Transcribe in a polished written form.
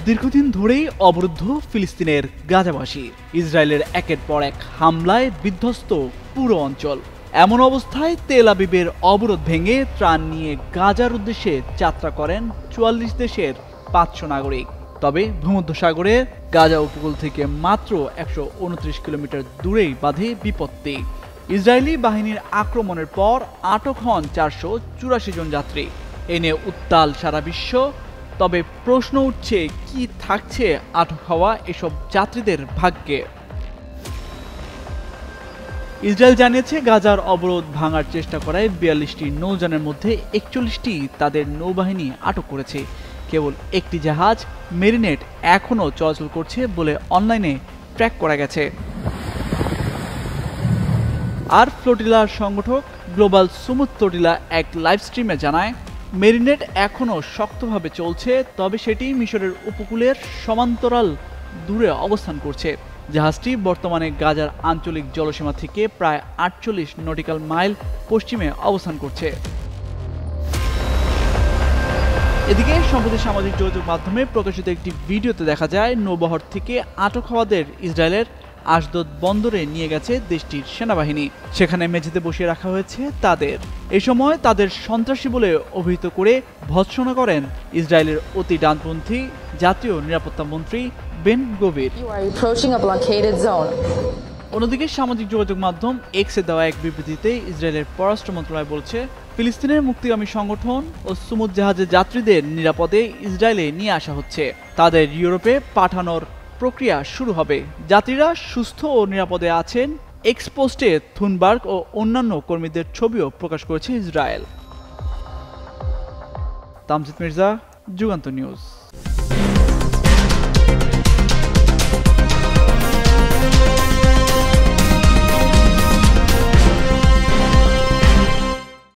দীর্ঘদিন ধরেই অবরুদ্ধ ফিলিস্তিনের গাজাবাসী। ইসরায়েলের একের পর এক হামলায় বিধ্বস্ত পুরো অঞ্চল। এমন অবস্থায় তেল আবিবের অবরোধ ভেঙে ত্রাণ নিয়ে গাজার উদ্দেশ্যে যাত্রা করেন ৪৪ দেশের ৫০০ নাগরিক। তবে ভূমধ্যসাগরে গাজা উপকূল থেকে মাত্র ১২৯ কিলোমিটার দূরেই বাধে বিপত্তি। ইসরায়েলি বাহিনীর আক্রমণের পর আটক হন ৪৮৪ জন যাত্রী। এ নিয়ে উত্তাল সারা বিশ্ব। তবে প্রশ্ন উঠছে, কি থাকছে আটক হওয়া এসব যাত্রীদের ভাগ্যে। ইসরায়েল জানিয়েছে, গাজার অবরোধ ভাঙার চেষ্টা করায় ৪২টি নৌযানের মধ্যে ৪১টি তাদের নৌবাহিনী আটক করেছে। কেবল একটি জাহাজ মেরিনেট এখনও চলাচল করছে বলে অনলাইনে ট্র্যাক করা গেছে। আর ফ্লোটিলার সংগঠক গ্লোবাল সুমুদ ফ্লোটিলা এক লাইভ স্ট্রিমে জানায়, মেরিনেট এখনও শক্তভাবে চলছে, তবে সেটি মিশরের উপকূলের সমান্তরাল দূরে অবস্থান করছে। জাহাজটি বর্তমানে গাজার আঞ্চলিক জলসীমা থেকে প্রায় ৪৮ নটিক্যাল মাইল পশ্চিমে অবস্থান করছে। এদিকে সম্প্রতি সামাজিক যোগাযোগ মাধ্যমে প্রকাশিত একটি ভিডিওতে দেখা যায়, নৌবহর থেকে আটক হওয়াদের ইসরায়েলের আশদোদ বন্দরে নিয়ে গেছে দেশটির সেনাবাহিনী। সেখানে মেঝেতে বসিয়ে রাখা হয়েছে তাদের। এ সময় তাদের সন্ত্রাসী বলে অভিহিত করে ভৎসনা করেন ইসরায়েলের অতি ডানপন্থী জাতীয় নিরাপত্তা মন্ত্রী বেন গভির। অন্যদিকে সামাজিক যোগাযোগ মাধ্যম এক্সে দেওয়া এক বিবৃতিতে ইসরায়েলের পররাষ্ট্র মন্ত্রণালয় বলছে, ফিলিস্তিনের মুক্তিগামী সংগঠন ও সুমুদ জাহাজের যাত্রীদের নিরাপদে ইসরায়েলে নিয়ে আসা হচ্ছে। তাদের ইউরোপে পাঠানোর প্রক্রিয়া শুরু হবে। যাত্রীরা সুস্থ ও নিরাপদে আছেন। এক্স পোস্টে থুনবার্গ ও অন্যান্য কর্মীদের ছবিও প্রকাশ করেছে ইসরায়েল। তামজিদ মির্জা, যুগান্তর নিউজ।